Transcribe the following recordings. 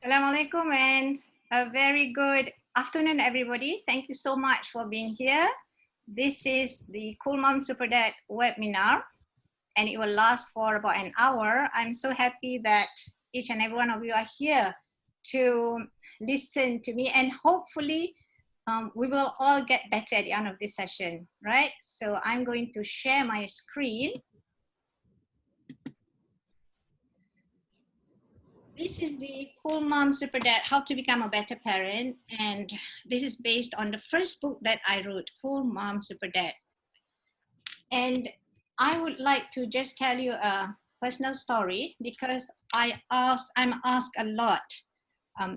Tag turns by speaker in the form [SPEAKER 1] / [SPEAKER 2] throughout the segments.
[SPEAKER 1] Assalamualaikum and a very good afternoon, everybody. Thank you so much for being here. This is the Cool Mom Super Dad webinar, and it will last for about an hour. I'm so happy that each and every one of you are here to listen to me, and hopefully we will all get better at the end of this session, right? So I'm going to share my screen. This is the Cool Mom Super Dad, How to Become a Better Parent. And this is based on the first book that I wrote, Cool Mom Super Dad. And I would like to just tell you a personal story because I'm asked a lot.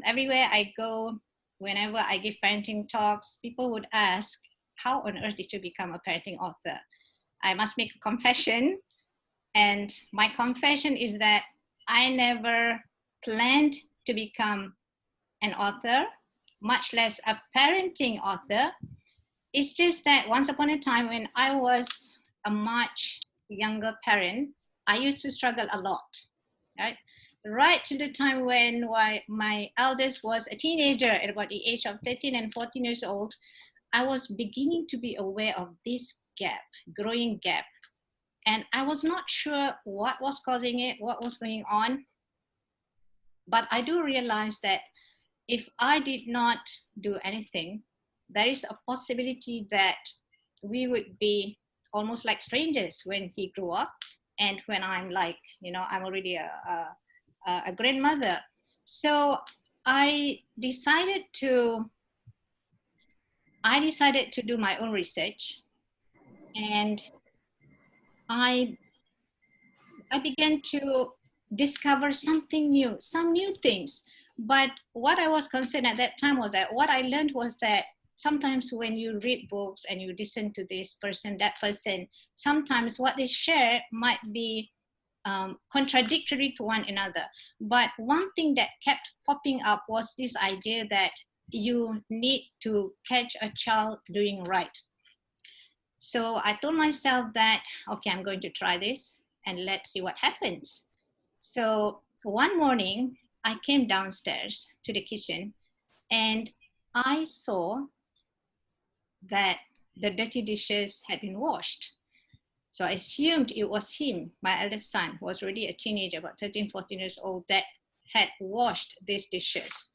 [SPEAKER 1] Everywhere I go, whenever I give parenting talks, people would ask, how on earth did you become a parenting author? I must make a confession. And my confession is that I never planned to become an author, much less a parenting author. It's just that once upon a time when I was a much younger parent, I used to struggle a lot, right to the time when my eldest was a teenager at about the age of 13 and 14 years old. I was beginning to be aware of this gap, growing gap. And I was not sure what was causing it, what was going on. But I do realize that if I did not do anything, there is a possibility that we would be almost like strangers when he grew up. And when I'm like, I'm already a grandmother. So I decided to do my own research, and I began to discover something new, some new things. But what I was concerned at that time was that what I learned was that sometimes when you read books and you listen to this person, that person, sometimes what they share might be contradictory to one another. But one thing that kept popping up was this idea that you need to catch a child doing right. So I told myself that, okay, I'm going to try this and let's see what happens. So one morning, I came downstairs to the kitchen and I saw that the dirty dishes had been washed. So I assumed it was him, my eldest son, who was already a teenager, about 13, 14 years old, that had washed these dishes.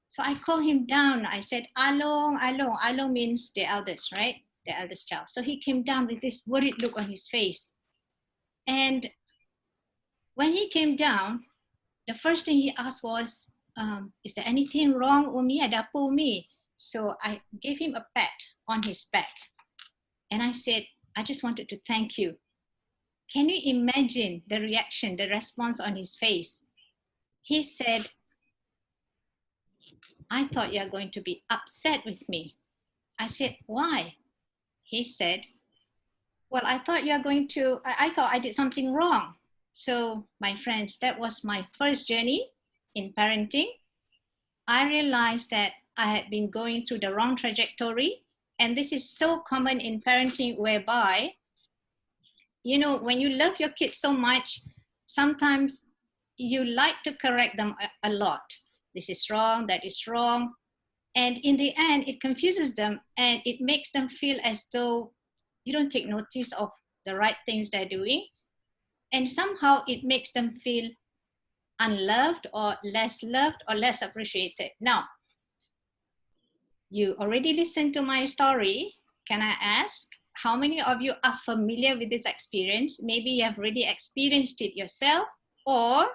[SPEAKER 1] So I called him down. I said, Along, Along. Along means the eldest, right? The eldest child. So he came down with this worried look on his face. And when he came down, the first thing he asked was, is there anything wrong, Umi? Ada apa, Umi? So I gave him a pat on his back. And I said, I just wanted to thank you. Can you imagine the reaction, the response on his face? He said, I thought you are going to be upset with me. I said, why? He said, well, I thought you are going to, I thought I did something wrong. So my friends, that was my first journey in parenting. I realized that I had been going through the wrong trajectory. And this is so common in parenting whereby, when you love your kids so much, sometimes you like to correct them a lot. This is wrong, that is wrong. And in the end, it confuses them and it makes them feel as though you don't take notice of the right things they're doing. And somehow it makes them feel unloved or less loved or less appreciated. Now, you already listened to my story. Can I ask, how many of you are familiar with this experience? Maybe you have already experienced it yourself, or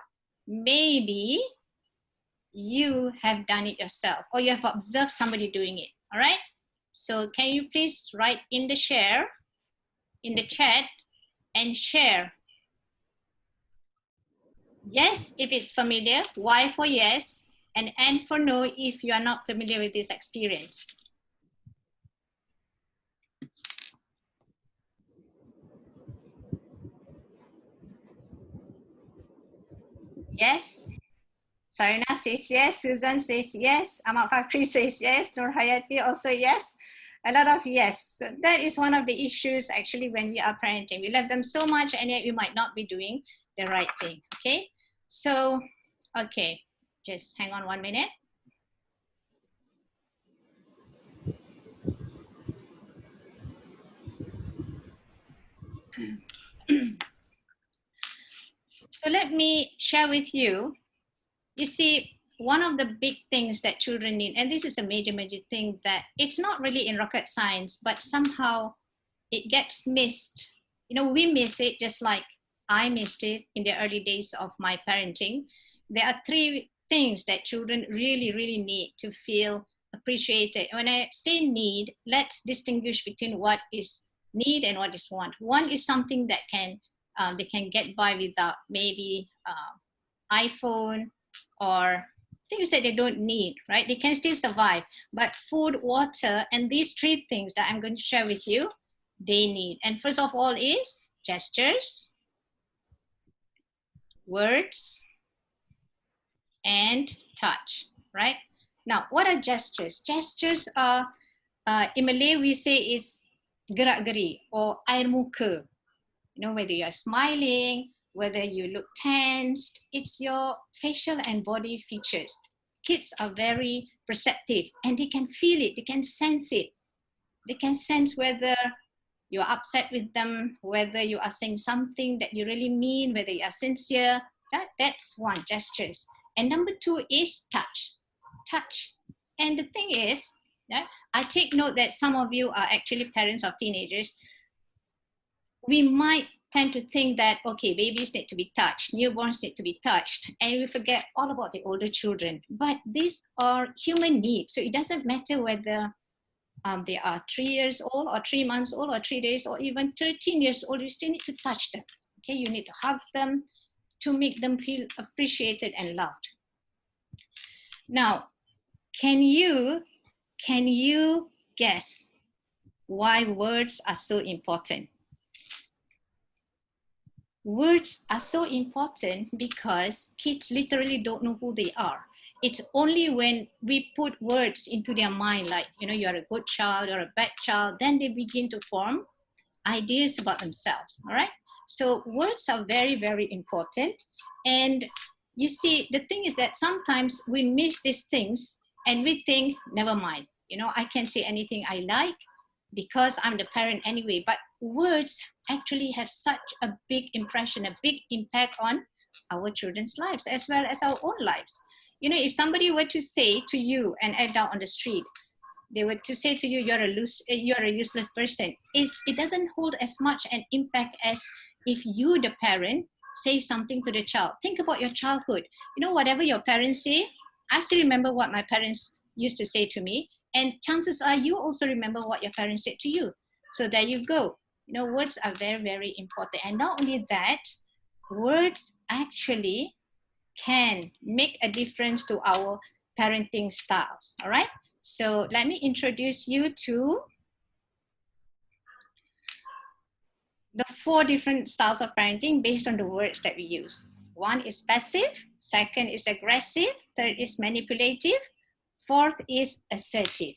[SPEAKER 1] maybe you have done it yourself, or you have observed somebody doing it, all right? So can you please write in the chat and share. Yes, if it's familiar, Y for yes, and N for no if you are not familiar with this experience. Yes. Sarina says yes. Susan says yes. Ahmad Fakri says yes. Nur Hayati also yes. A lot of yes. So that is one of the issues actually when we are parenting. We love them so much and yet we might not be doing the right thing. Okay. So, okay. Just hang on 1 minute. So let me share with you. You see, one of the big things that children need, and this is a major thing, that it's not really in rocket science, but somehow it gets missed. You know, we miss it just like I missed it in the early days of my parenting. There are three things that children really, really need to feel appreciated. When I say need, let's distinguish between what is need and what is want. Want is something that they can get by without, maybe iPhone or things that they don't need, right? They can still survive. But food, water, and these three things that I'm going to share with you, they need. And first of all is gestures, words, and touch, right? Now, what are gestures? Gestures are, in Malay, we say is gerak-geri or air muka. You know, whether you're smiling, whether you look tensed, it's your facial and body features. Kids are very perceptive and they can feel it, they can sense it. They can sense whether you're upset with them, whether you are saying something that you really mean, whether you are sincere. That's one, gestures. And number two is touch. Touch. And the thing is, I take note that some of you are actually parents of teenagers. We might tend to think that, okay, babies need to be touched, newborns need to be touched, and we forget all about the older children. But these are human needs. So it doesn't matter whether they are 3 years old or 3 months old or 3 days or even 13 years old, you still need to touch them. Okay, you need to hug them to make them feel appreciated and loved. Now, can you guess why words are so important? Words are so important because kids literally don't know who they are. It's only when we put words into their mind, like, you know, you're a good child or a bad child, then they begin to form ideas about themselves, all right? So words are very, very important. And you see, the thing is that sometimes we miss these things and we think, never mind, you know, I can say anything I like because I'm the parent anyway. But words actually have such a big impression, a big impact on our children's lives as well as our own lives. You know, if somebody were to say to you, an adult on the street, they were to say to you, you're a useless person, it doesn't hold as much an impact as if you, the parent, say something to the child. Think about your childhood. You know, whatever your parents say, I still remember what my parents used to say to me, and chances are you also remember what your parents said to you. So there you go. You know, words are very, very important. And not only that, words actually can make a difference to our parenting styles. All right. So let me introduce you to the 4 different styles of parenting based on the words that we use. One is passive, second is aggressive, third is manipulative, fourth is assertive.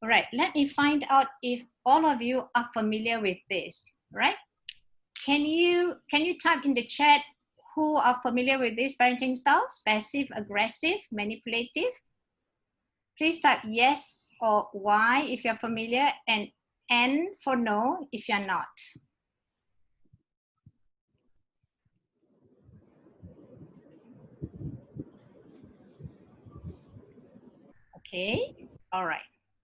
[SPEAKER 1] All right, let me find out if all of you are familiar with this, right? Can you type in the chat who are familiar with these parenting styles? Passive, aggressive, manipulative? Please type yes or Y if you're familiar, and N for no if you're not. Okay, all right.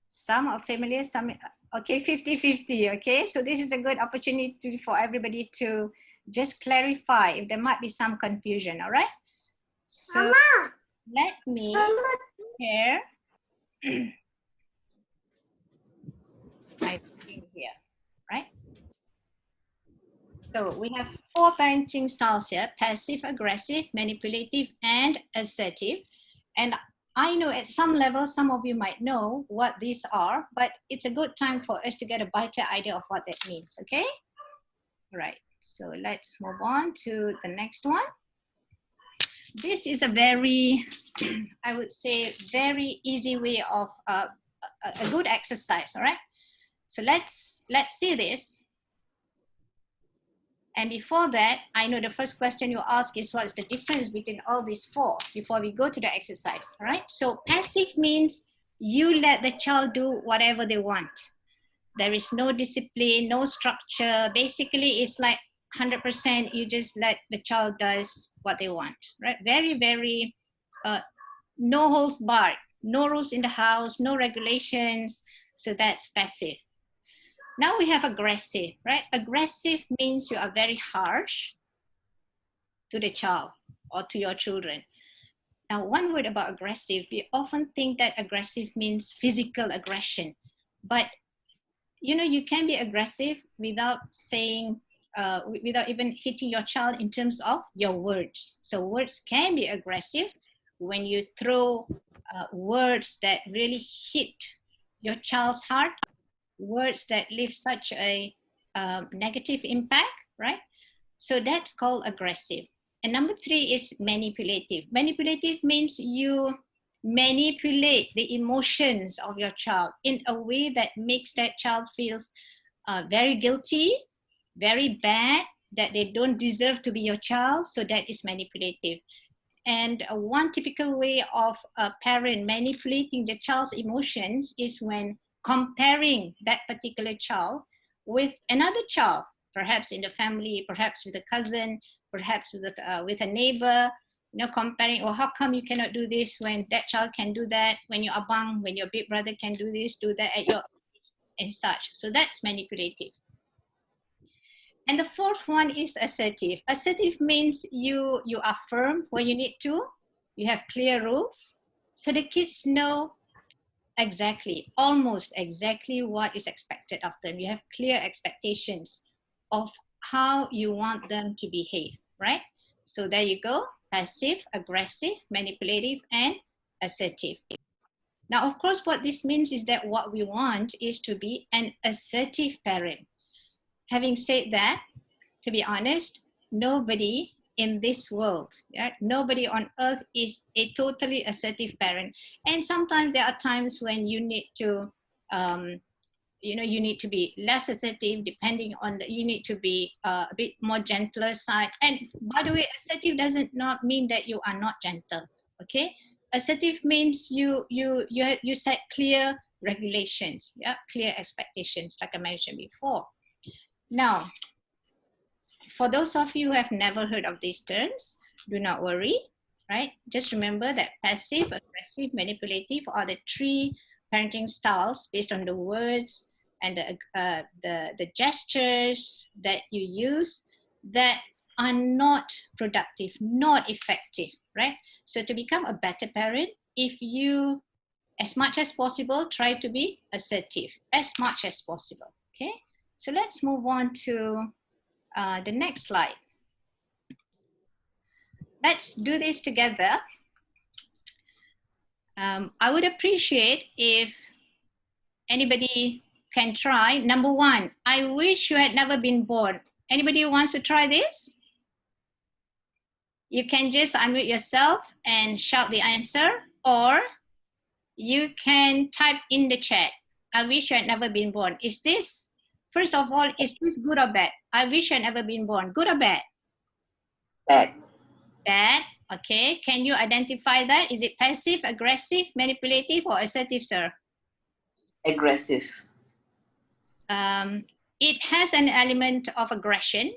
[SPEAKER 1] Some are familiar, some, okay, 50-50, okay? So this is a good opportunity for everybody to just clarify if there might be some confusion, all right? So Mama, let me share my screen here, right? So we have 4 parenting styles here: passive, aggressive, manipulative, and assertive. And I know at some level, some of you might know what these are, but it's a good time for us to get a better idea of what that means, okay? Right, so let's move on to the next one. This is a very, I would say, very easy way of a good exercise, all right? So let's see this. And before that, I know the first question you ask is what's the difference between all these four before we go to the exercise, all right? So passive means you let the child do whatever they want. There is no discipline, no structure. Basically, it's like 100% you just let the child does what they want, right? Very, very no holds barred, no rules in the house, no regulations. So that's passive. Now we have aggressive, right? Aggressive means you are very harsh to the child or to your children. Now, one word about aggressive, we often think that aggressive means physical aggression, but you know, you can be aggressive without saying, without even hitting your child in terms of your words. So words can be aggressive when you throw words that really hit your child's heart, words that leave such a negative impact, right? So that's called aggressive. And number three is manipulative. Manipulative means you manipulate the emotions of your child in a way that makes that child feels very guilty, very bad, that they don't deserve to be your child. So that is manipulative. And one typical way of a parent manipulating the child's emotions is when comparing that particular child with another child, perhaps in the family, perhaps with a cousin, perhaps with a neighbor, you know, comparing, oh, how come you cannot do this when that child can do that, when your abang, when your big brother can do this, do that at your, and such. So that's manipulative. And the fourth one is assertive. Assertive means you are firm when you need to. You have clear rules. So the kids know exactly, almost exactly what is expected of them. You have clear expectations of how you want them to behave, right? So there you go, passive, aggressive, manipulative, and assertive. Now, of course, what this means is that what we want is to be an assertive parent. Having said that, to be honest, nobody in this world, yeah, nobody on earth is a totally assertive parent. And sometimes there are times when you need to, you know, you need to be less assertive depending on you need to be a bit more gentler side. And by the way, assertive doesn't not mean that you are not gentle, okay? Assertive means you set clear regulations, yeah, clear expectations, like I mentioned before. Now, for those of you who have never heard of these terms, do not worry, right? Just remember that passive, aggressive, manipulative are the three parenting styles based on the words and the gestures that you use that are not productive, not effective, right? So to become a better parent, if you, as much as possible, try to be assertive as much as possible, okay? So let's move on to the next slide. Let's do this together. I would appreciate if anybody can try. Number one, I wish you had never been born. Anybody who wants to try this? You can just unmute yourself and shout the answer, or you can type in the chat. I wish you had never been born. Is this, first of all, is this good or bad? I wish I had never been born. Good or bad?
[SPEAKER 2] Bad.
[SPEAKER 1] Bad. Okay. Can you identify that? Is it passive, aggressive, manipulative, or assertive, sir?
[SPEAKER 2] Aggressive.
[SPEAKER 1] It has an element of aggression.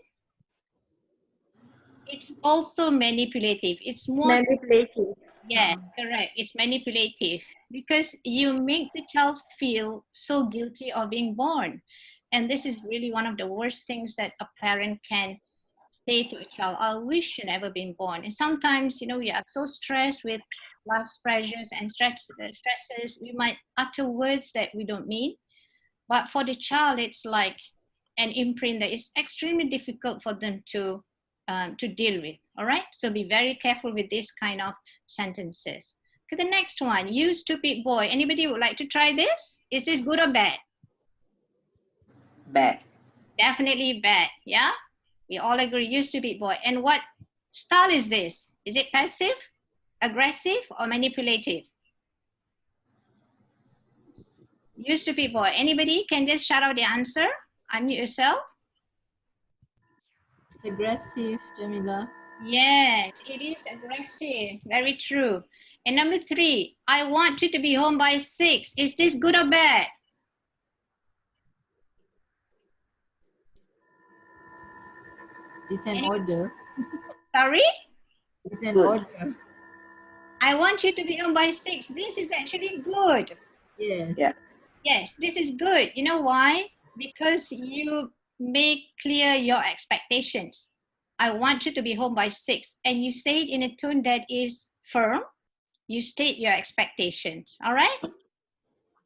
[SPEAKER 1] It's also manipulative. It's more
[SPEAKER 3] Manipulative.
[SPEAKER 1] Yes, correct. It's manipulative because you make the child feel so guilty of being born. And this is really one of the worst things that a parent can say to a child. I wish you never been born. And sometimes, you know, we are so stressed with life's pressures and stresses, we might utter words that we don't mean. But for the child, it's like an imprint that is extremely difficult for them to deal with. All right, so be very careful with this kind of sentences. Okay, the next one, you stupid boy. Anybody would like to try this? Is this good or bad?
[SPEAKER 2] Bad.
[SPEAKER 1] Definitely bad. Yeah, we all agree, you stupid boy. And what style is this? Is it passive, aggressive, or manipulative? You stupid boy. Anybody can just shout out the answer. Unmute yourself.
[SPEAKER 3] It's aggressive, Jamilah.
[SPEAKER 1] Yes, it is aggressive. Very true. And number 3, I want you to be home by 6. Is this good or bad?
[SPEAKER 3] It's an
[SPEAKER 1] Any-
[SPEAKER 3] order.
[SPEAKER 1] Sorry?
[SPEAKER 3] It's an
[SPEAKER 2] Good.
[SPEAKER 3] order.
[SPEAKER 1] I want you to be home by 6. This is actually good.
[SPEAKER 3] Yes.
[SPEAKER 2] Yeah.
[SPEAKER 1] Yes, this is good. You know why? Because you make clear your expectations. I want you to be home by 6. And you say it in a tone that is firm. You state your expectations. All right?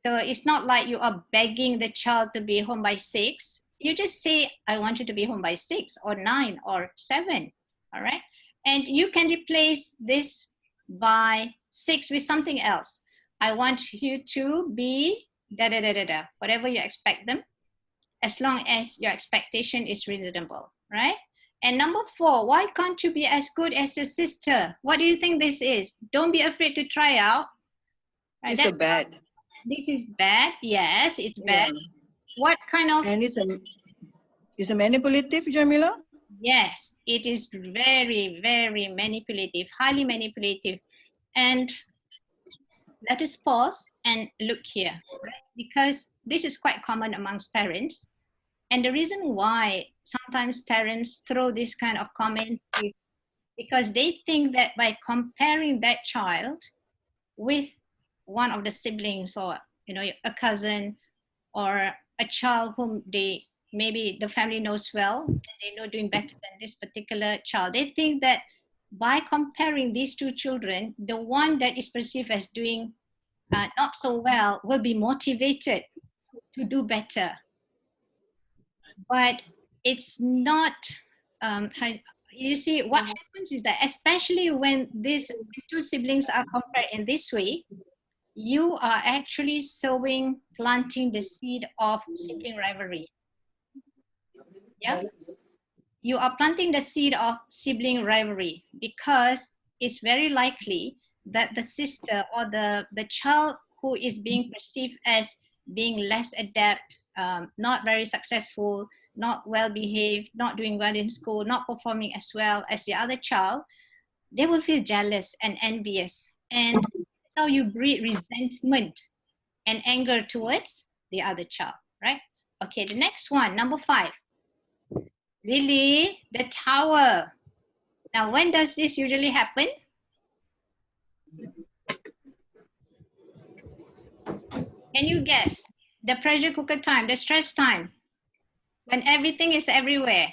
[SPEAKER 1] So it's not like you are begging the child to be home by 6. You just say, I want you to be home by 6 or 9 or 7. All right? And you can replace this by 6 with something else. I want you to be da da da da da, whatever you expect them, as long as your expectation is reasonable, right? And number 4, why can't you be as good as your sister? What do you think this is? Don't be afraid to try out. Right?
[SPEAKER 4] It's a bad.
[SPEAKER 1] This is bad. Yes, it's bad.
[SPEAKER 4] Yeah.
[SPEAKER 1] What kind of?
[SPEAKER 4] And it's a manipulative, Jamilah?
[SPEAKER 1] Yes, it is very, very manipulative, highly manipulative. And let us pause and look here, right? Because this is quite common amongst parents. And the reason why sometimes parents throw this kind of comment is because they think that by comparing that child with one of the siblings, or a cousin, or a child whom they maybe the family knows well, and they know doing better than this particular child, they think that by comparing these two children, the one that is perceived as doing not so well will be motivated to do better. But it's not. You see, what happens is that, especially when these two siblings are compared in this way, you are actually planting the seed of sibling rivalry. Yeah, you are planting the seed of sibling rivalry, because it's very likely that the sister or the child who is being perceived as being less adept, not very successful, not well behaved, not doing well in school, not performing as well as the other child, they will feel jealous and envious. And so you breed resentment and anger towards the other child, right? Okay, the next one, number 5. Lily, the tower. Now, when does this usually happen? Can you guess? The pressure cooker time, the stress time, when everything is everywhere.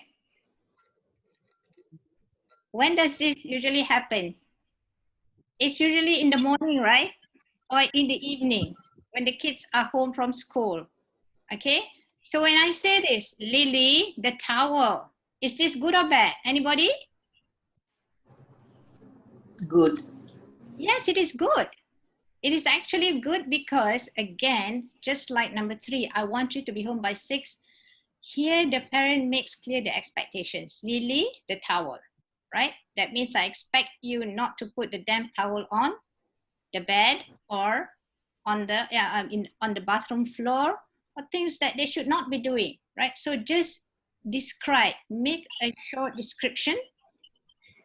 [SPEAKER 1] When does this usually happen? It's usually in the morning, right? Or in the evening, when the kids are home from school. Okay? So when I say this, Lily, the towel, is this good or bad? Anybody?
[SPEAKER 2] Good.
[SPEAKER 1] Yes, it is good. It is actually good because, again, just like number 3, I want you to be home by 6. Here, the parent makes clear the expectations. Lily, the towel, right? That means I expect you not to put the damp towel on the bed or on the bathroom floor, or things that they should not be doing, right? So just describe, make a short description,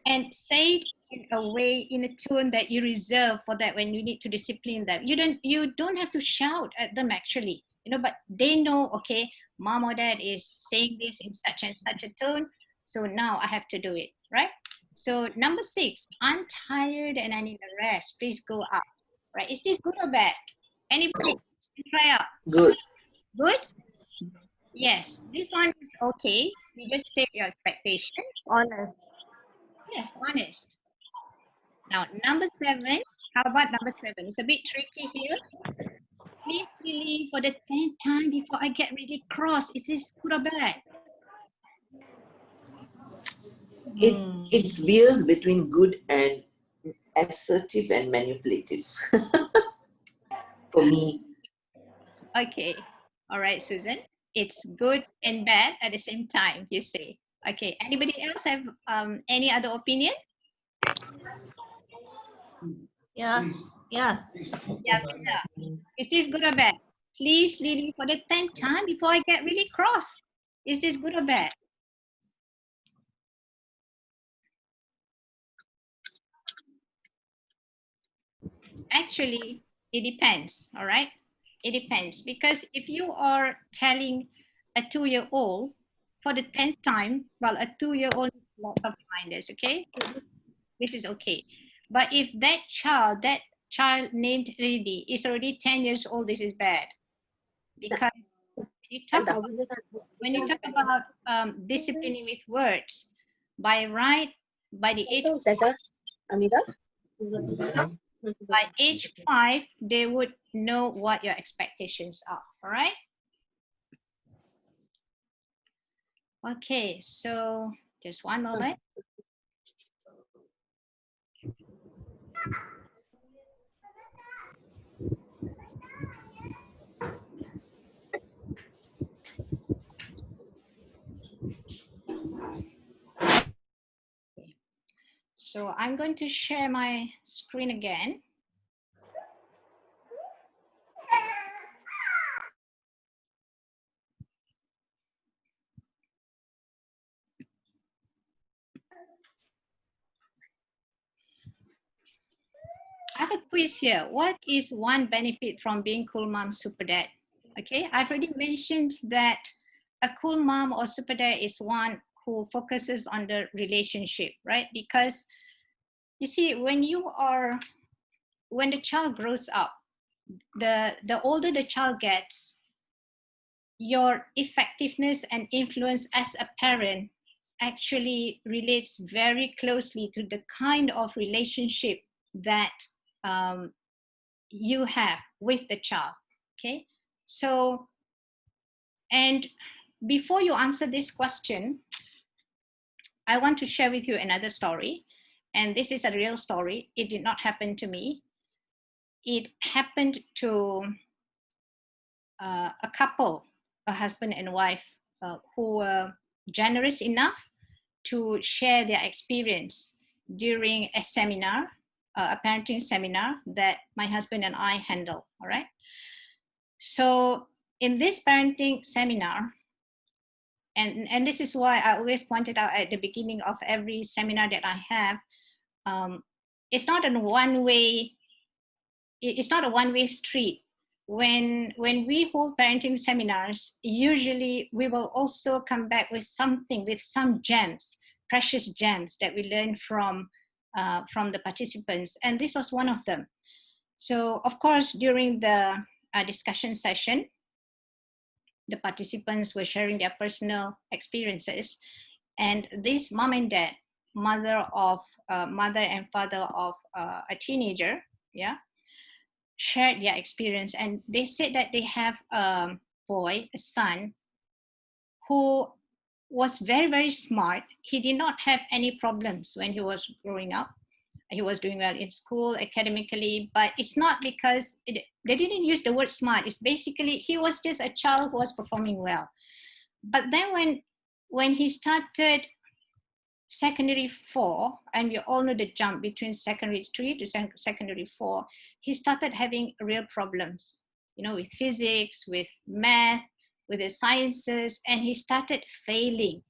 [SPEAKER 1] and say it in a way, in a tone that you reserve for that when you need to discipline them. You don't have to shout at them actually, but they know, okay, mom or dad is saying this in such and such a tone, so now I have to do it, right? So number 6, I'm tired and I need a rest, please go up, right? Is this good or bad? Anybody try out?
[SPEAKER 2] Good.
[SPEAKER 1] Good? Yes, this one is okay. You just state your expectations.
[SPEAKER 5] Honest.
[SPEAKER 1] Yes, honest. Now, number 7, how about number 7? It's a bit tricky here. Please believe for the 10th time before I get really cross. It is good or bad?
[SPEAKER 2] It veers between good and assertive and manipulative. For me.
[SPEAKER 1] Okay. All right, Susan. It's good and bad at the same time, you say. Okay. Anybody else have any other opinion?
[SPEAKER 3] Yeah.
[SPEAKER 1] Yeah, Vinda. Is this good or bad? Please, Lily, for the 10th time before I get really cross. Is this good or bad? Actually, it depends, all right? It depends, because if you are telling a 2-year-old for the 10th time, well, a 2-year-old needs lots of reminders, okay? So this is okay. But if that child named Lily is already 10 years old, this is bad. Because when you talk about disciplining with words, by right, by the age by age 5, they would know what your expectations are. All right. Okay, so just one moment. So I'm going to share my screen again. I have a quiz here. What is one benefit from being cool mom, super dad? Okay, I've already mentioned that a cool mom or super dad is one who focuses on the relationship, right? Because you see, when the child grows up, the older the child gets, your effectiveness and influence as a parent actually relates very closely to the kind of relationship that you have with the child. Okay, so, and before you answer this question, I want to share with you another story. And this is a real story. It did not happen to me. It happened to a couple, a husband and wife, who were generous enough to share their experience during a seminar, a parenting seminar that my husband and I handle. All right. So in this parenting seminar, and this is why I always pointed out at the beginning of every seminar that I have, it's not a one-way. It's not a one-way street. When we hold parenting seminars, usually we will also come back with something, with some gems, precious gems that we learn from the participants, and this was one of them. So of course, during the discussion session, the participants were sharing their personal experiences, and this mom and dad, mother and father of a teenager, yeah, shared their experience, and they said that they have a boy, a son, who was very, very smart. He did not have any problems when he was growing up. He was doing well in school, academically, but it's not because they didn't use the word smart. It's basically he was just a child who was performing well. But then when he started secondary 4, and we all know the jump between secondary 3 to secondary 4, he started having real problems, with physics, with math, with the sciences, and he started failing.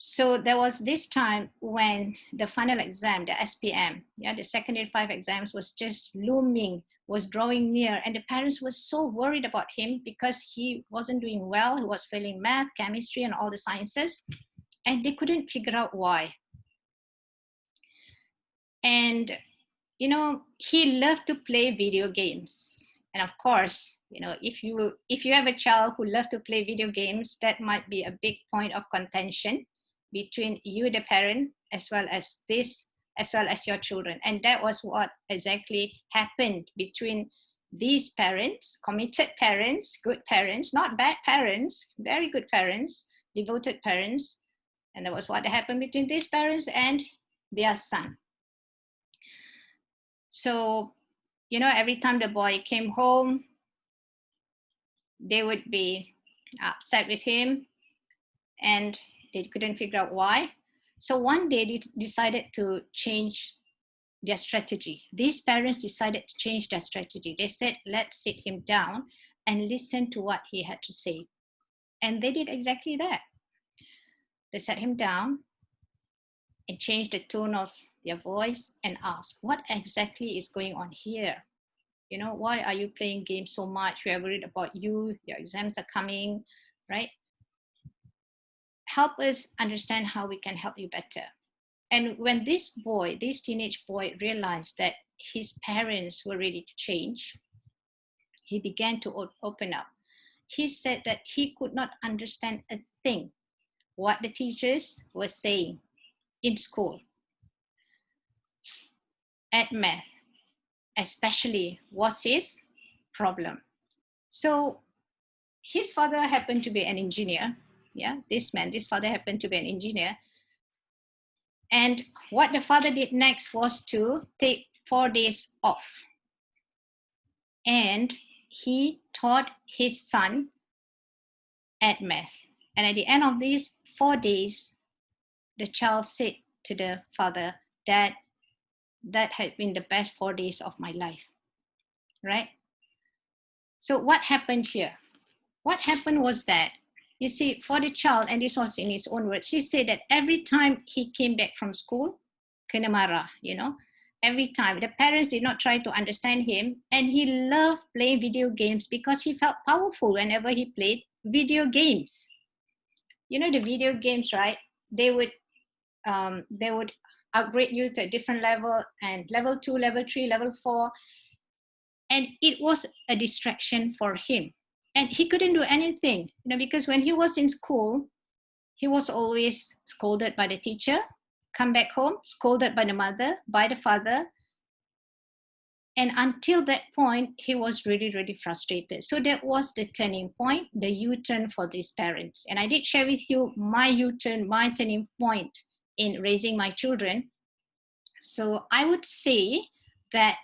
[SPEAKER 1] So there was this time when the final exam, the SPM, the secondary 5 exams was just looming, was drawing near, and the parents were so worried about him because he wasn't doing well. He was failing math, chemistry, and all the sciences, and they couldn't figure out why. And he loved to play video games, and of course, if you have a child who loves to play video games, that might be a big point of contention between you, the parent, as well as your children. And that was what exactly happened between these parents, committed parents, good parents, not bad parents, very good parents, devoted parents. And that was what happened between these parents and their son. So, every time the boy came home, they would be upset with him, and they couldn't figure out why. So one day they decided to change their strategy. These parents decided to change their strategy. They said, let's sit him down and listen to what he had to say. And they did exactly that. They sat him down and changed the tone of their voice and ask, what exactly is going on here? You know, why are you playing games so much? We are worried about you, your exams are coming, right? Help us understand how we can help you better. And when this teenage boy realized that his parents were ready to change, he began to open up. He said that he could not understand a thing what the teachers were saying in school, at math, especially, was his problem. So his father happened to be an engineer. Yeah, this father happened to be an engineer. And what the father did next was to take 4 days off. And he taught his son at math. And at the end of these 4 days, the child said to the father, "Dad, that had been the best 4 days of my life," right? So what happened here? What happened was that, you see, for the child, and this was in his own words, he said that every time he came back from school, kena marah, you know, every time. The parents did not try to understand him, and he loved playing video games because he felt powerful whenever he played video games. You know, the video games, right? They would upgrade you to a different level, and level 2, level 3, level 4. And it was a distraction for him. And he couldn't do anything, you know, because when he was in school, he was always scolded by the teacher, come back home, scolded by the mother, by the father. And until that point, he was really, really frustrated. So that was the turning point, the U-turn for these parents. And I did share with you my U-turn, my turning point in raising my children. So I would say that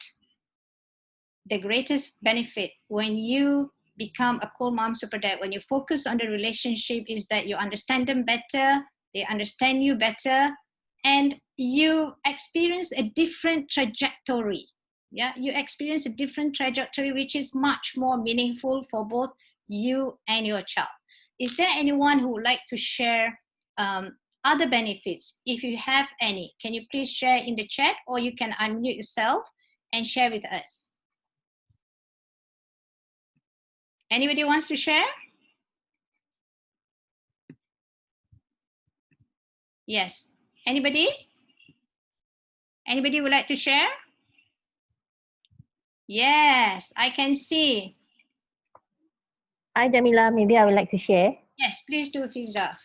[SPEAKER 1] the greatest benefit when you become a cool mom super dad, when you focus on the relationship, is that you understand them better, they understand you better, and you experience a different trajectory. Yeah, you experience a different trajectory, which is much more meaningful for both you and your child. Is there anyone who would like to share other benefits? If you have any, can you please share in the chat, or you can unmute yourself and share with us? Anybody wants to share? Yes. Anybody? Anybody would like to share? Yes, I can see.
[SPEAKER 5] Hi, Jamilah. Maybe I would like to share.
[SPEAKER 1] Yes, please do, Fiza.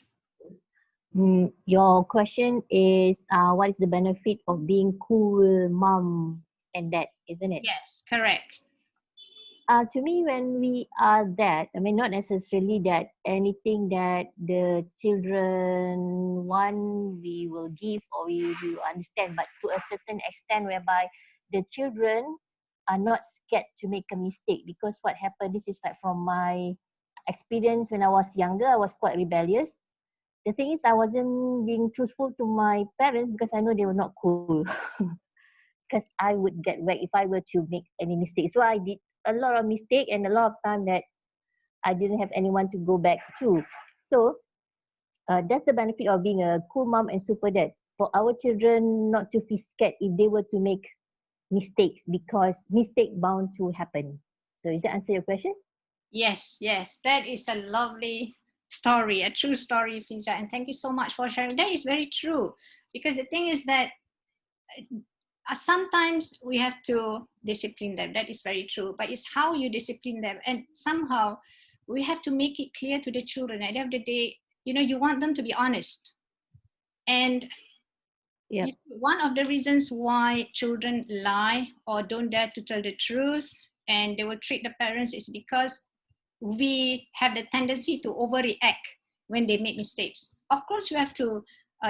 [SPEAKER 5] Your question is, what is the benefit of being cool mom and dad, isn't it?
[SPEAKER 1] Yes, correct.
[SPEAKER 5] To me, when we are that, I mean, not necessarily that anything that the children want, we will give or we will understand, but to a certain extent whereby the children are not scared to make a mistake. Because what happened, this is like from my experience when I was younger, I was quite rebellious. The thing is, I wasn't being truthful to my parents because I know they were not cool. Because I would get whacked if I were to make any mistake. So I did a lot of mistake and a lot of time that I didn't have anyone to go back to. So that's the benefit of being a cool mom and super dad. For our children not to feel scared if they were to make mistakes, because mistake bound to happen. So does that answer your question?
[SPEAKER 1] Yes, yes, that is a lovely story, a true story, Fiza. And thank you so much for sharing. That is very true. Because the thing is that sometimes we have to discipline them. That is very true. But it's how you discipline them. And somehow we have to make it clear to the children. At the end of the day, you know, you want them to be honest. And
[SPEAKER 5] Yep.
[SPEAKER 1] one of the reasons why children lie or don't dare to tell the truth and they will treat the parents is because we have the tendency to overreact when they make mistakes. Of course, we have to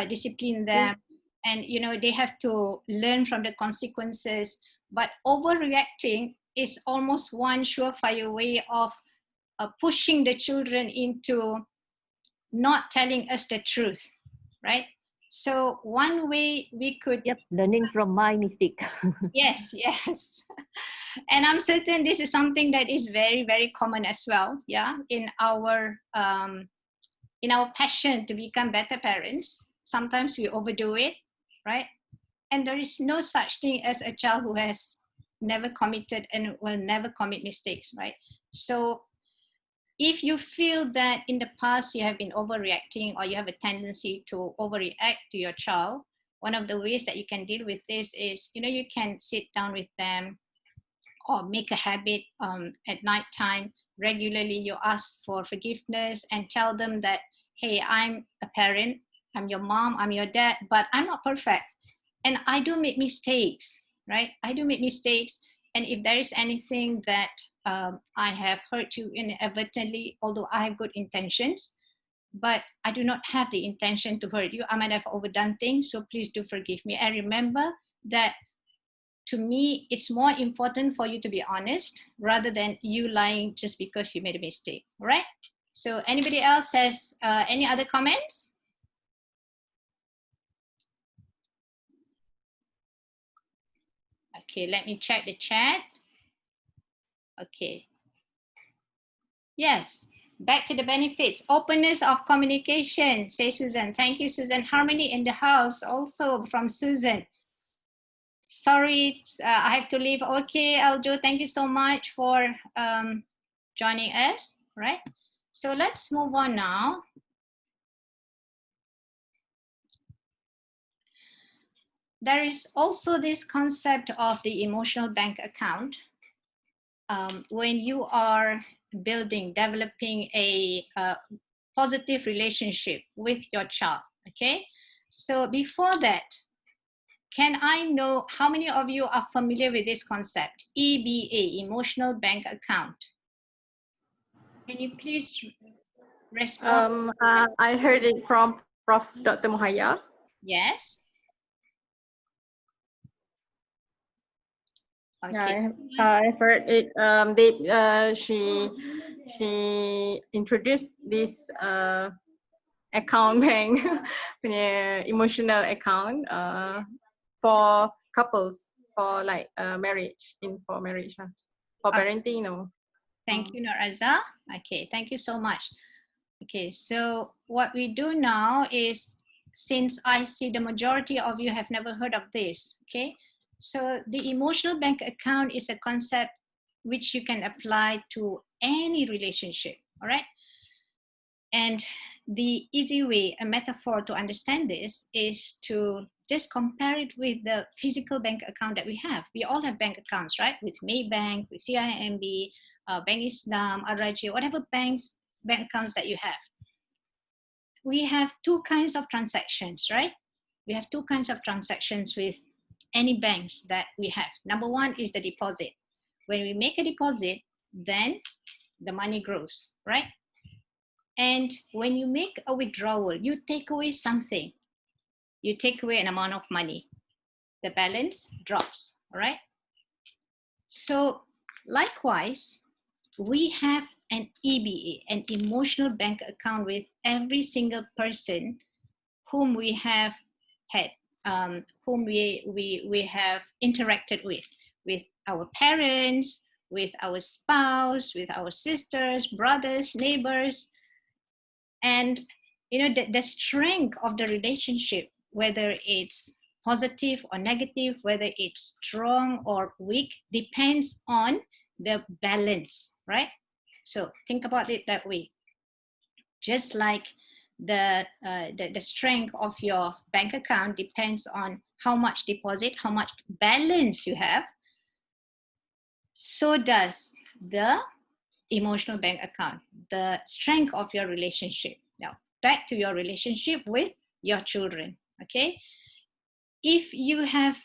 [SPEAKER 1] discipline them, and you know, they have to learn from the consequences. But overreacting is almost one surefire way of pushing the children into not telling us the truth, right? So one way we could...
[SPEAKER 5] Yep, learning from my mistake.
[SPEAKER 1] Yes, yes. And I'm certain this is something that is very, very common as well. Yeah, in our passion to become better parents, sometimes we overdo it, right? And there is no such thing as a child who has never committed and will never commit mistakes, right? So if you feel that in the past you have been overreacting or you have a tendency to overreact to your child, one of the ways that you can deal with this is, you can sit down with them or make a habit at night time. Regularly, you ask for forgiveness and tell them that, hey, I'm a parent, I'm your mom, I'm your dad, but I'm not perfect. And I do make mistakes, right? I do make mistakes. And if there is anything that I have hurt you inadvertently, although I have good intentions, but I do not have the intention to hurt you. I might have overdone things, so please do forgive me. And remember that to me, it's more important for you to be honest rather than you lying just because you made a mistake, all right? So anybody else has any other comments? Okay, let me check the chat. Okay. Yes, back to the benefits. Openness of communication, say Susan. Thank you, Susan. Harmony in the house, also from Susan. Sorry, I have to leave. Okay, Aljo, thank you so much for joining us, right? So let's move on now. There is also this concept of the emotional bank account. When you are developing a positive relationship with your child, okay? So before that, can I know how many of you are familiar with this concept, EBA, Emotional Bank Account? Can you please respond?
[SPEAKER 6] I heard it from Prof. Dr. Muhaya.
[SPEAKER 1] Yes.
[SPEAKER 6] Yeah,
[SPEAKER 1] Okay.
[SPEAKER 6] I've heard it. She introduced this account bank, emotional account for couples for like marriage for marriage for parenting,
[SPEAKER 1] Thank you, Noraza. Okay, thank you so much. Okay, so what we do now is, since I see the majority of you have never heard of this, okay? So the emotional bank account is a concept which you can apply to any relationship, all right? And the easy way, a metaphor to understand this is to just compare it with the physical bank account that we have. We all have bank accounts, right? With Maybank, with CIMB, Bank Islam, Araji, whatever bank accounts that you have. We have two kinds of transactions, right? We have two kinds of transactions with any banks that we have. Number one is the deposit. When we make a deposit, then the money grows, right? And when you make a withdrawal, you take away something. You take away an amount of money. The balance drops, all right? So likewise, we have an EBA, an emotional bank account with every single person whom we have had, whom we have interacted with our parents, with our spouse, with our sisters, brothers, neighbors. And the strength of the relationship, whether it's positive or negative, whether it's strong or weak, depends on the balance, right? So think about it that way. Just like the strength of your bank account depends on how much deposit, how much balance you have, so does the emotional bank account, the strength of your relationship. Now, back to your relationship with your children, okay? If you have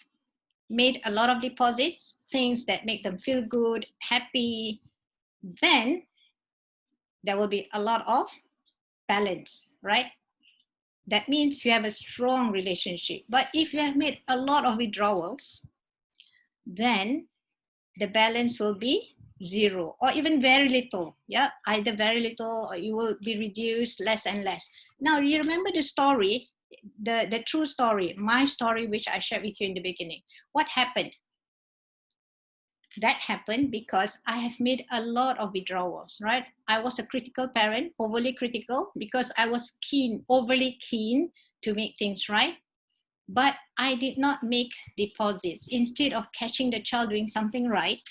[SPEAKER 1] made a lot of deposits, things that make them feel good, happy, then there will be a lot of balance, right? That means you have a strong relationship. But if you have made a lot of withdrawals, then the balance will be zero or even very little. Yeah, either very little or you will be reduced less and less. Now, you remember the story, the true story, my story, which I shared with you in the beginning. What happened? That happened because I have made a lot of withdrawals, right? I was a critical parent, overly critical, because I was overly keen to make things right. But I did not make deposits. Instead of catching the child doing something right,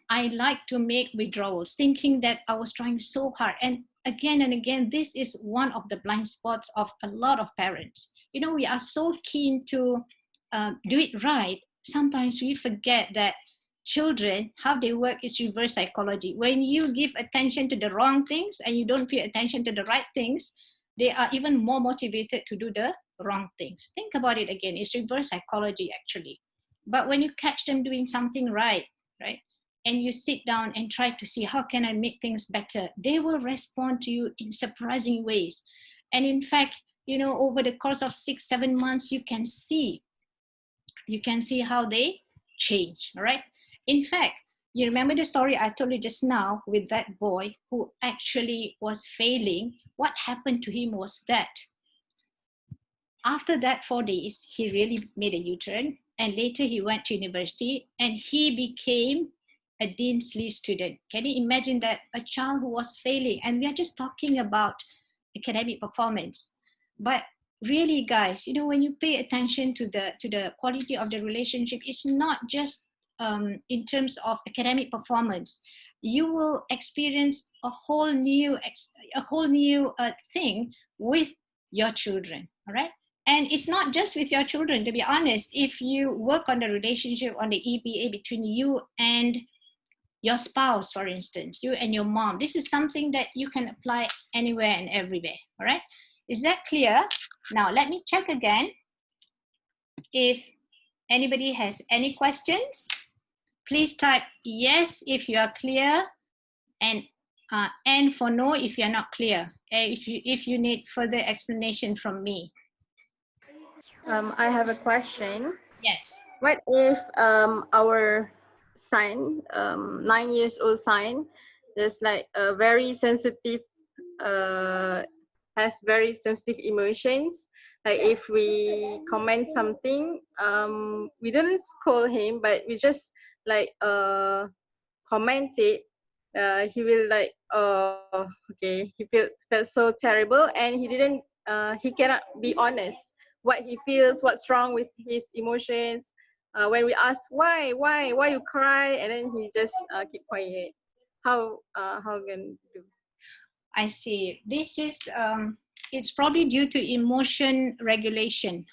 [SPEAKER 1] I like to make withdrawals, thinking that I was trying so hard. And again, this is one of the blind spots of a lot of parents. You know, we are so keen to do it right. Sometimes we forget that children, how they work is reverse psychology. When you give attention to the wrong things and you don't pay attention to the right things, they are even more motivated to do the wrong things. Think about it again. It's reverse psychology, actually. But when you catch them doing something right, and you sit down and try to see how can I make things better, they will respond to you in surprising ways. And in fact, you know, over the course of 6-7 months, you can see how they change. All right. In fact, you remember the story I told you just now with that boy who actually was failing. What happened to him was that after that 4 days, he really made a U-turn, and later he went to university and he became a Dean's List student. Can you imagine that? A child who was failing, and we are just talking about academic performance. But really, guys, you know, when you pay attention to the quality of the relationship, it's not just in terms of academic performance. You will experience a whole new thing with your children. All right. And it's not just with your children, to be honest. If you work on the relationship, on the EPA between you and your spouse, for instance, you and your mom, this is something that you can apply anywhere and everywhere. All right. Is that clear? Now, let me check again if anybody has any questions. Please type yes if you are clear, and N for no if you're not clear, if you need further explanation from me.
[SPEAKER 6] I have a question.
[SPEAKER 1] Yes.
[SPEAKER 6] What if our son, 9 years old son, is like a very sensitive, has very sensitive emotions. Like if we comment something, we didn't scold him, but we just like comment it. He will like, oh, okay. He felt so terrible, and he cannot be honest what he feels, what's wrong with his emotions. When we ask why you cry, and then he just keep quiet. How can do?
[SPEAKER 1] I see. This is, it's probably due to emotion regulation.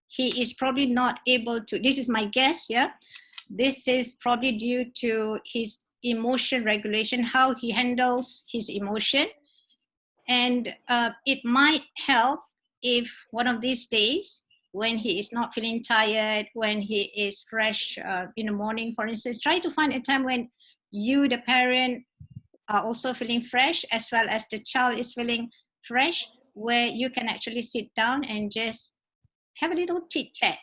[SPEAKER 1] He is probably not able to, this is my guess, yeah? This is probably due to his emotion regulation, how he handles his emotion. And it might help if one of these days, when he is not feeling tired, when he is fresh in the morning, for instance, try to find a time when you, the parent, are also feeling fresh, as well as the child is feeling fresh, where you can actually sit down and just have a little chit chat,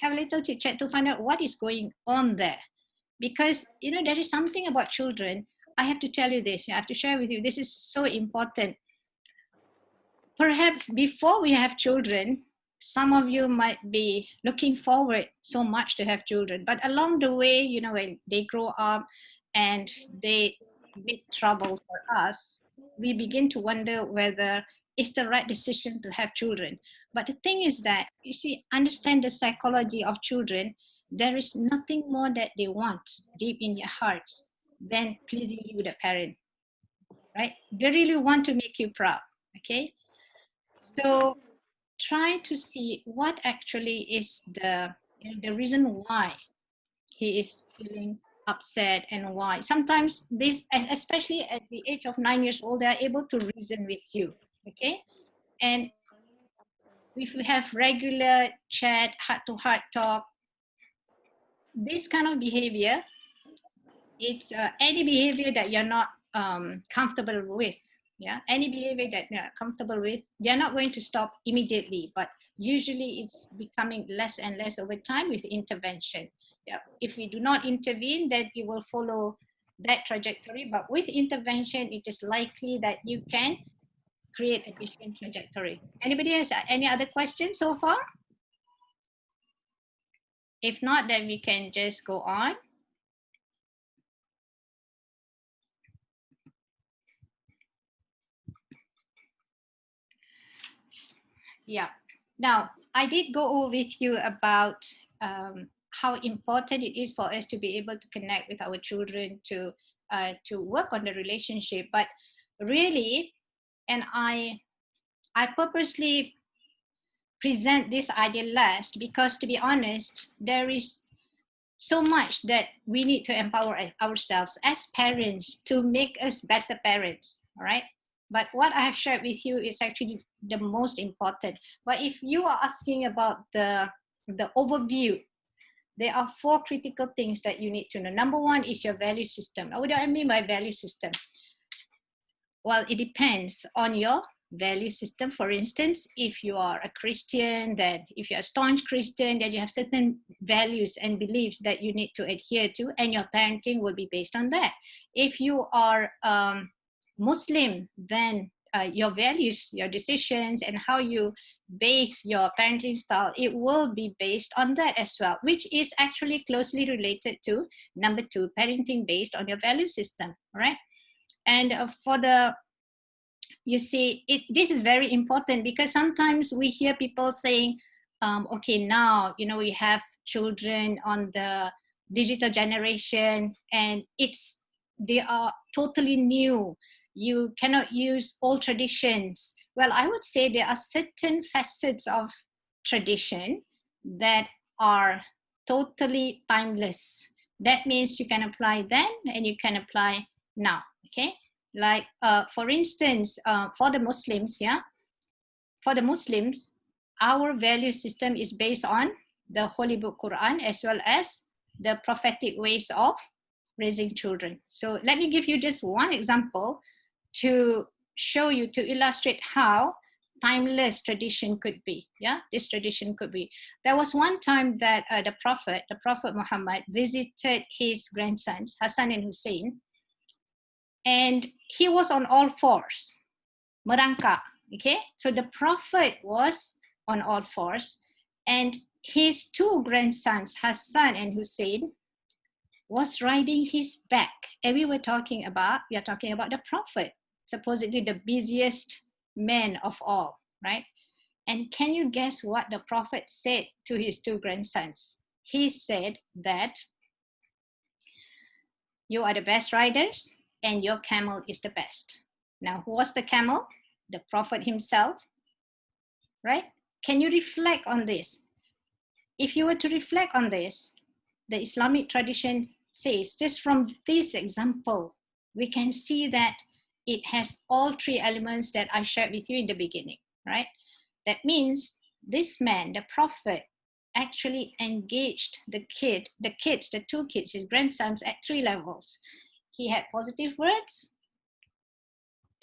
[SPEAKER 1] have a little chit chat to find out what is going on there. Because, there is something about children. I have to tell you this, I have to share with you, this is so important. Perhaps before we have children, some of you might be looking forward so much to have children, but along the way, when they grow up and they big trouble for us, we begin to wonder whether it's the right decision to have children. But the thing is that, you see, understand the psychology of children. There is nothing more that they want deep in their hearts than pleasing you, the parent, right? They really want to make you proud, okay? So try to see what actually is the reason why he is feeling upset, and why. Sometimes this, especially at the age of 9 years old, they are able to reason with you, okay? And if we have regular chat, heart-to-heart talk, this kind of behavior, it's any behavior that you're not comfortable with. Yeah, any behavior that they're comfortable with, they're not going to stop immediately, but usually it's becoming less and less over time with intervention. Yeah, if we do not intervene, then it will follow that trajectory, but with intervention, it is likely that you can create a different trajectory. Anybody has any other questions so far? If not, then we can just go on. Yeah. Now, I did go over with you about how important it is for us to be able to connect with our children, to work on the relationship. But really, and I purposely present this idea last because, to be honest, there is so much that we need to empower ourselves as parents to make us better parents. All right. But what I have shared with you is actually the most important. But if you are asking about the overview, there are 4 critical things that you need to know. Number 1 is your value system. Now, what do I mean by value system? Well, it depends on your value system. For instance, if you are a Christian, then if you're a staunch Christian, then you have certain values and beliefs that you need to adhere to, and your parenting will be based on that. If you are Muslim, then your values, your decisions, and how you base your parenting style, it will be based on that as well, which is actually closely related to number 2, parenting based on your value system, right? And you see, this is very important because sometimes we hear people saying, okay, now, we have children on the digital generation and they are totally new. You cannot use old traditions. Well, I would say there are certain facets of tradition that are totally timeless. That means you can apply then and you can apply now, okay? Like, for instance, for the Muslims, our value system is based on the Holy Book Quran as well as the prophetic ways of raising children. So let me give you just one example to show you, to illustrate how timeless tradition could be. This tradition could be. There was one time that the Prophet Muhammad visited his grandsons, Hassan and Hussein, and he was on all fours, merangkak. Okay, so the Prophet was on all fours, and his 2 grandsons, Hassan and Hussein, was riding his back. And we are talking about the Prophet, supposedly the busiest man of all, right? And can you guess what the Prophet said to his 2 grandsons? He said that you are the best riders and your camel is the best. Now, who was the camel? The Prophet himself, right? Can you reflect on this? If you were to reflect on this, the Islamic tradition says, just from this example, we can see that it has all 3 elements that I shared with you in the beginning, right? That means this man, the Prophet, actually engaged the 2 kids, his grandsons, at 3 levels. He had positive words,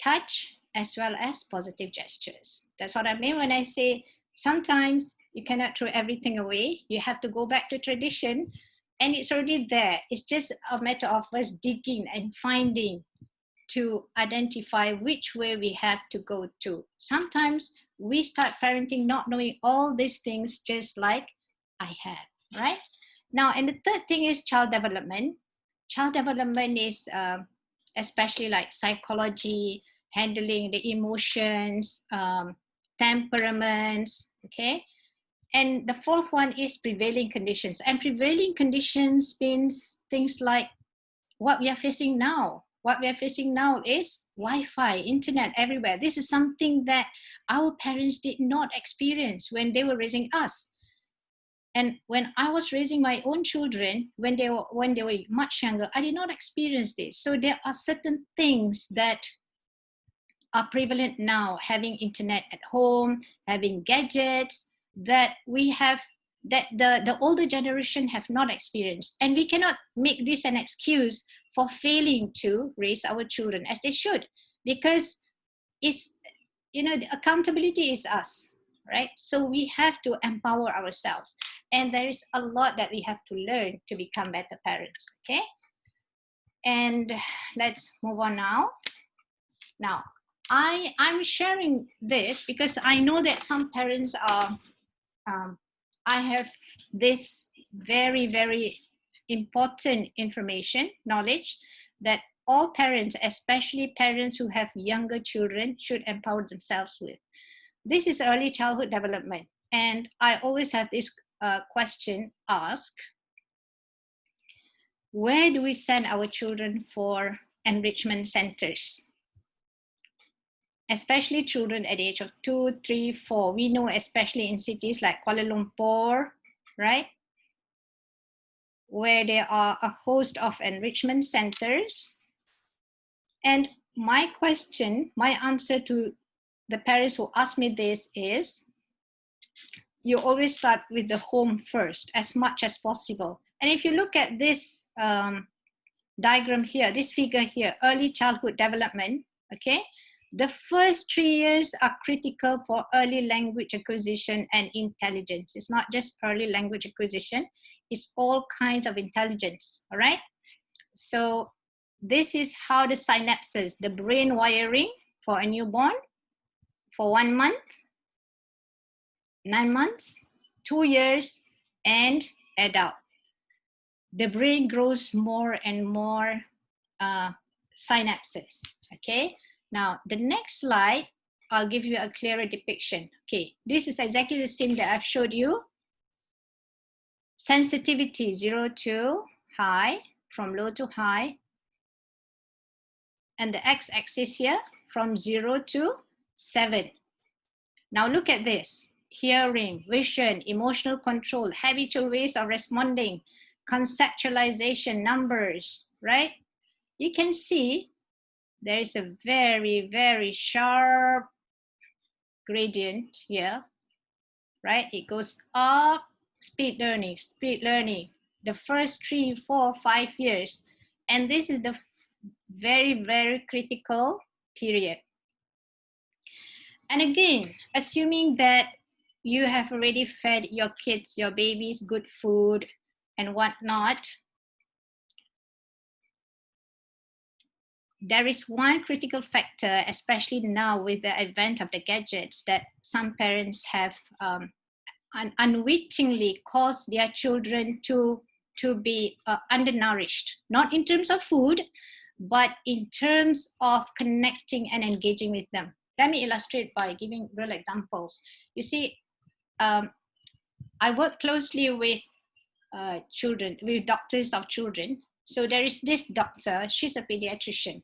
[SPEAKER 1] touch, as well as positive gestures. That's what I mean when I say sometimes you cannot throw everything away. You have to go back to tradition, and it's already there. It's just a matter of us digging and finding to identify which way we have to go to. Sometimes we start parenting not knowing all these things, just like I had, right? Now, and the third thing is child development. Child development is especially like psychology, handling the emotions, temperaments, okay? And the 4th one is prevailing conditions. And prevailing conditions means things like what we are facing now. What we are facing now is Wi-Fi, internet everywhere. This is something that our parents did not experience when they were raising us. And when I was raising my own children, when they were much younger, I did not experience this. So there are certain things that are prevalent now, having internet at home, having gadgets that we have, that the older generation have not experienced. And we cannot make this an excuse for failing to raise our children as they should, because it's, the accountability is us, right? So we have to empower ourselves. And there is a lot that we have to learn to become better parents, okay? And let's move on now. Now, I'm sharing this because I know that some parents are, I have this very, very important information, knowledge, that all parents, especially parents who have younger children, should empower themselves with. This is early childhood development. And I always have this question asked: where do we send our children for enrichment centers? Especially children at the age of 2, 3, 4. We know, especially in cities like Kuala Lumpur, right? Where there are a host of enrichment centers. And my question, my answer to the parents who ask me this is, you always start with the home first, as much as possible. And if you look at this diagram here, this figure here, early childhood development, okay? The first 3 years are critical for early language acquisition and intelligence. It's not just early language acquisition, it's all kinds of intelligence, all right? So this is how the synapses, the brain wiring for a newborn, for 1 month, 9 months, 2 years, and adult. The brain grows more and more synapses, okay? Now, the next slide, I'll give you a clearer depiction. Okay, this is exactly the same that I've showed you. Sensitivity, 0 to high, from low to high. And the x-axis here, from 0 to 7. Now look at this. Hearing, vision, emotional control, habitual ways of responding, conceptualization, numbers, right? You can see there is a very, very sharp gradient here, right? It goes up, speed learning, the first 3, 4, 5 years. And this is the very, very critical period. And again, assuming that you have already fed your kids, your babies, good food and whatnot, there is one critical factor, especially now with the advent of the gadgets, that some parents have unwittingly caused their children to be undernourished, not in terms of food, but in terms of connecting and engaging with them. Let me illustrate by giving real examples. You see, I work closely with children, with doctors of children. So there is this doctor, she's a pediatrician,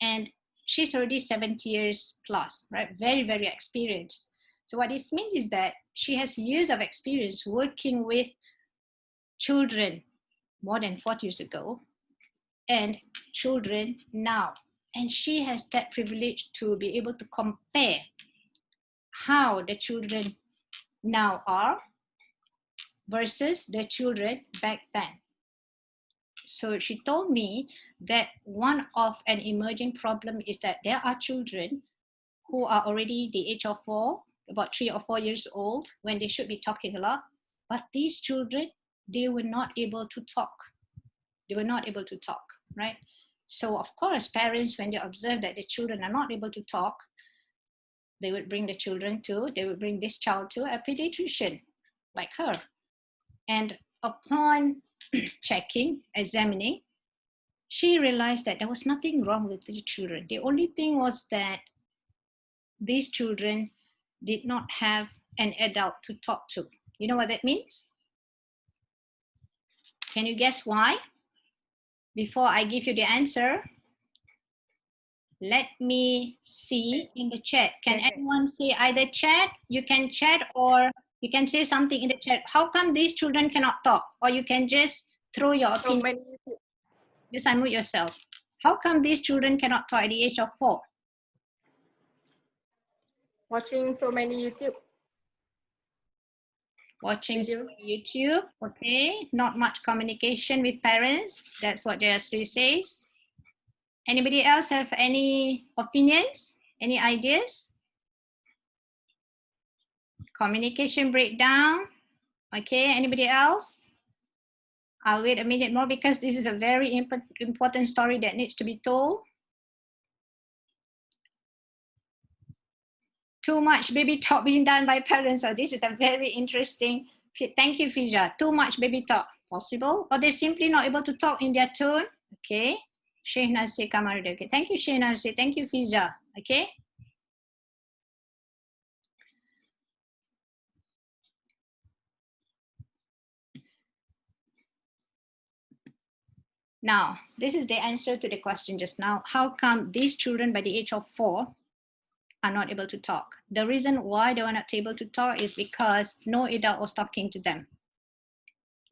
[SPEAKER 1] and she's already 70 years plus, right? Very, very experienced. So what this means is that she has years of experience working with children more than 40 years ago and children now. And she has that privilege to be able to compare how the children now are versus the children back then. So she told me that one of an emerging problem is that there are children who are already the age of 4, about 3 or 4 years old, when they should be talking a lot. But these children, they were not able to talk. They were not able to talk, right? So of course, parents, when they observe that the children are not able to talk, they would bring the children to, they would bring this child to a pediatrician like her. And upon checking, examining, she realized that there was nothing wrong with the children. The only thing was that these children did not have an adult to talk to. You know what that means? Can you guess why? Before I give you the answer, let me see in the chat. Can anyone say either chat? You can chat or you can say something in the chat. How come these children cannot talk? Or you can just throw your opinion. Just unmute yourself. How come these children cannot talk at the age of 4?
[SPEAKER 6] Watching so many YouTube.
[SPEAKER 1] Watching YouTube, okay. Not much communication with parents. That's what Jayasri says. Anybody else have any opinions? Any ideas? Communication breakdown. Okay, anybody else? I'll wait a minute more because this is a very important story that needs to be told. Too much baby talk being done by parents. So this is a very interesting. Thank you, Fija. Too much baby talk possible, or they're simply not able to talk in their tone. Okay. Shehnazir Kamarudin. Okay. Thank you, Shehnazir. Thank you, Fija. Okay. Now, this is the answer to the question just now. How come these children by the age of 4 are not able to talk? The reason why they were not able to talk is because no adult was talking to them,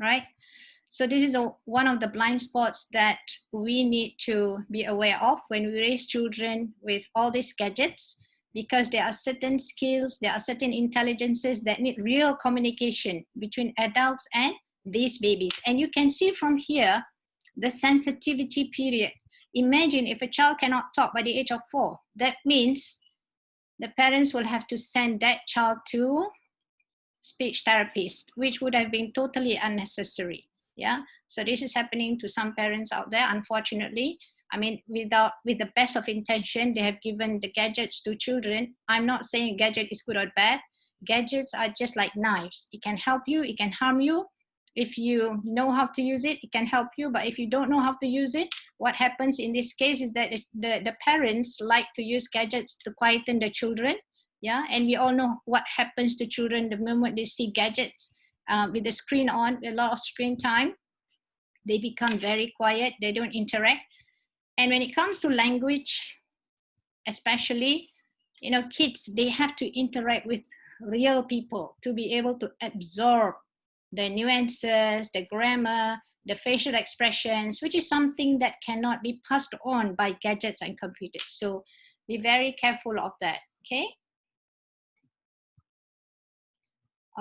[SPEAKER 1] right? So this is one of the blind spots that we need to be aware of when we raise children with all these gadgets, because there are certain skills, there are certain intelligences that need real communication between adults and these babies. And you can see from here, the sensitivity period. Imagine if a child cannot talk by the age of 4, that means the parents will have to send that child to speech therapist, which would have been totally unnecessary. Yeah, so this is happening to some parents out there, unfortunately. I mean, with the best of intention, they have given the gadgets to children. I'm not saying gadget is good or bad. Gadgets are just like knives. It can help you, it can harm you. If you know how to use it, it can help you. But if you don't know how to use it, what happens in this case is that the parents like to use gadgets to quieten the children. Yeah, and we all know what happens to children the moment they see gadgets with the screen on, a lot of screen time. They become very quiet, they don't interact. And when it comes to language, especially, you know, kids, they have to interact with real people to be able to absorb the nuances, the grammar, the facial expressions, which is something that cannot be passed on by gadgets and computers. So be very careful of that, okay?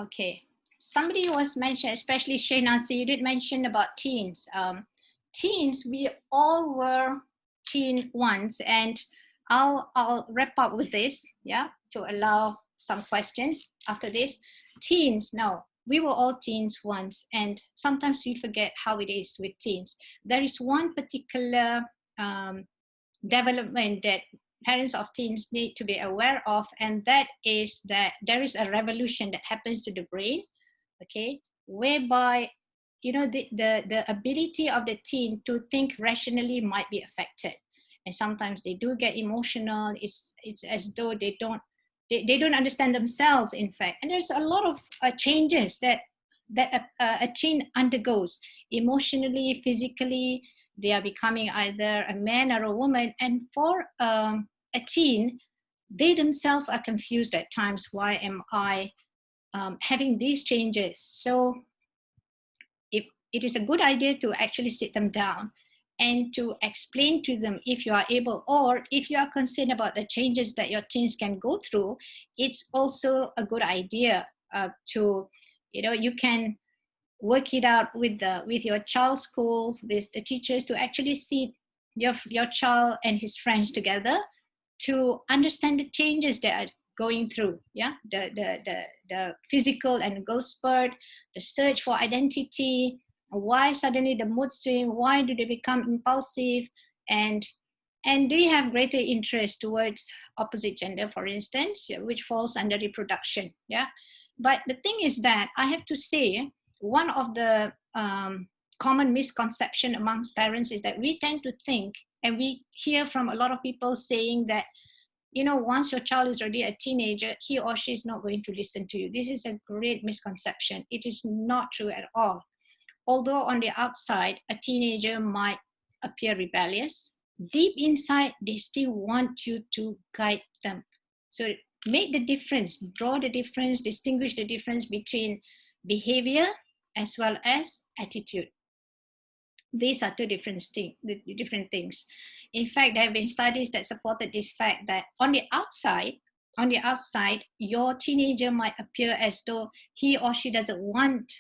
[SPEAKER 1] Okay, somebody was mentioned, especially Shaynasi, you did mention about teens. Teens, we all were teen once, and I'll wrap up with this, yeah, to allow some questions after this. Teens, now, we were all teens once, and sometimes we forget how it is with teens. There is one particular development that parents of teens need to be aware of, and that is that there is a revolution that happens to the brain, okay, whereby, you know, the ability of the teen to think rationally might be affected, and sometimes they do get emotional. It's as though they don't understand themselves, in fact. And there's a lot of changes that a teen undergoes emotionally, physically. They are becoming either a man or a woman, and for a teen, they themselves are confused at times. Why am I having these changes? So it is a good idea to actually sit them down and to explain to them, if you are able, or if you are concerned about the changes that your teens can go through, it's also a good idea to, you know, you can work it out with your child's school, with the teachers, to actually see your child and his friends together to understand the changes they are going through. Yeah, the physical and growth spurt, the search for identity, why suddenly the mood swing, why do they become impulsive, and do you have greater interest towards opposite gender, for instance, which falls under reproduction. Yeah, but the thing is that I have to say, one of the common misconception amongst parents is that we tend to think, and we hear from a lot of people saying that, you know, once your child is already a teenager, he or she is not going to listen to you. This is a great misconception. It is not true at all. Although on the outside, a teenager might appear rebellious, deep inside, they still want you to guide them. So make the difference, draw the difference, distinguish the difference between behavior as well as attitude. These are two different things. In fact, there have been studies that supported this fact that on the outside, your teenager might appear as though he or she doesn't want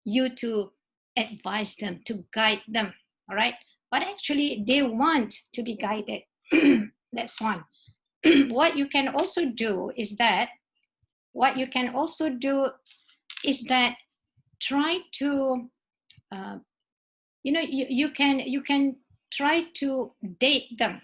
[SPEAKER 1] you to advise them, to guide them, all right? But actually, they want to be guided. That's one. What you can also do is that, try to, you know, you can try to date them.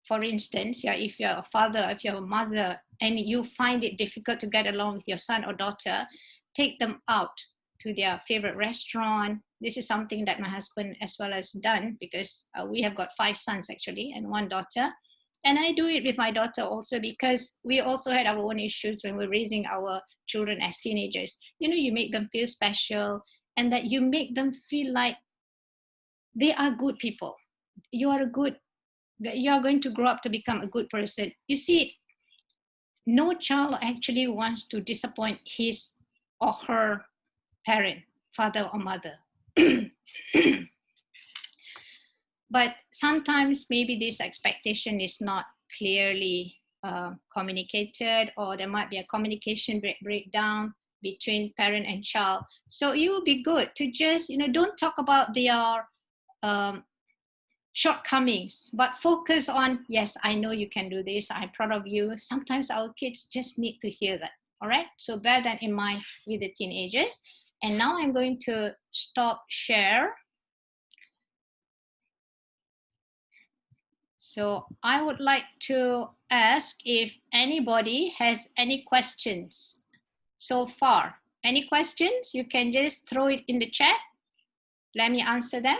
[SPEAKER 1] For instance, yeah, if you're a father, if you're a mother, and you find it difficult to get along with your son or daughter, take them out to their favorite restaurant. This is something that my husband as well has done, because we have got 5 sons actually and 1 daughter. And I do it with my daughter also, because we also had our own issues when we're raising our children as teenagers. You know, you make them feel special, and that you make them feel like they are good people. You are going to grow up to become a good person. You see, no child actually wants to disappoint his or her parent, father or mother. But sometimes maybe this expectation is not clearly communicated, or there might be a communication breakdown between parent and child. So it would be good to just, don't talk about their shortcomings, but focus on, yes, I know you can do this, I'm proud of you. Sometimes our kids just need to hear that. All right, so bear that in mind with the teenagers. And now I'm going to stop share. So I would like to ask if anybody has any questions so far. Any questions? You can just throw it in the chat. Let me answer them.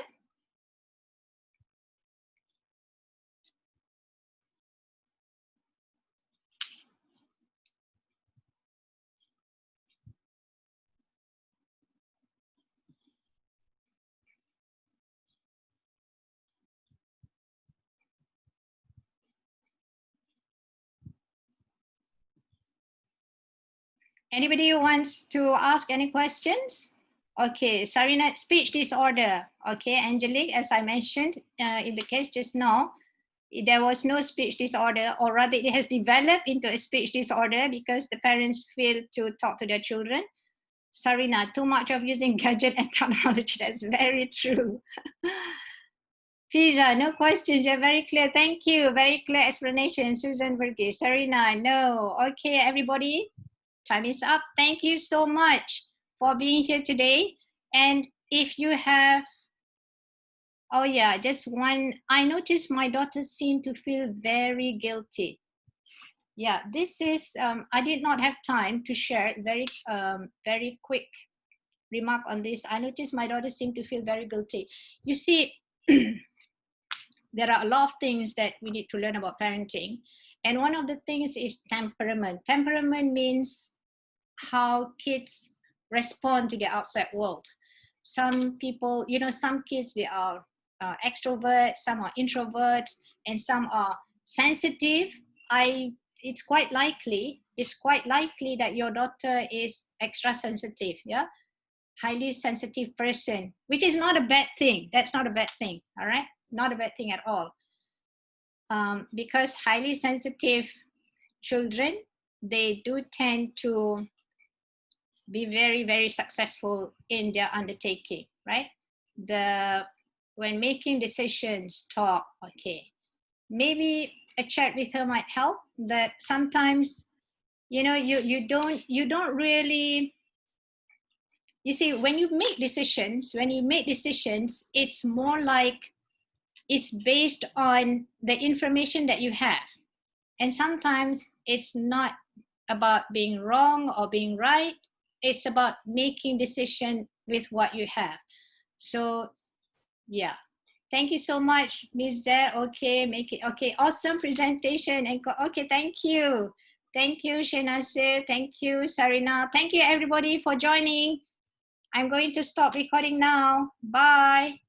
[SPEAKER 1] Anybody who wants to ask any questions? Okay, Sarina, speech disorder. Okay, Angelique, as I mentioned in the case just now, there was no speech disorder, or rather it has developed into a speech disorder because the parents fail to talk to their children. Sarina, too much of using gadget and technology. That's very true. Fiza, no questions. You're very clear. Thank you. Very clear explanation. Susan Burgess. Sarina, no. Okay, everybody. Time is up. Thank you so much for being here today. And if you have, oh yeah, just one, I noticed my daughter seemed to feel very guilty. Yeah, this is, I did not have time to share very quick remark on this. I noticed my daughter seemed to feel very guilty. You see, there are a lot of things that we need to learn about parenting. And one of the things is temperament. Temperament means how kids respond to the outside world. Some people, some kids, they are extroverts, some are introverts, and some are sensitive. It's quite likely that your daughter is extra sensitive, yeah? Highly sensitive person, which is not a bad thing. That's not a bad thing, all right? Not a bad thing at all. Because highly sensitive children, they do tend to be very, very successful in their undertaking, right? When making decisions, talk, okay. Maybe a chat with her might help, that sometimes, you don't really, you see, when you make decisions, it's more like it's based on the information that you have. And sometimes it's not about being wrong or being right. It's about making decision with what you have. So yeah, thank you so much, Ms. Zer. Okay, make it okay. Awesome presentation. And okay, thank you. Thank you, Shenasir. Thank you, Sarina. Thank you, everybody, for joining. I'm going to stop recording now. Bye.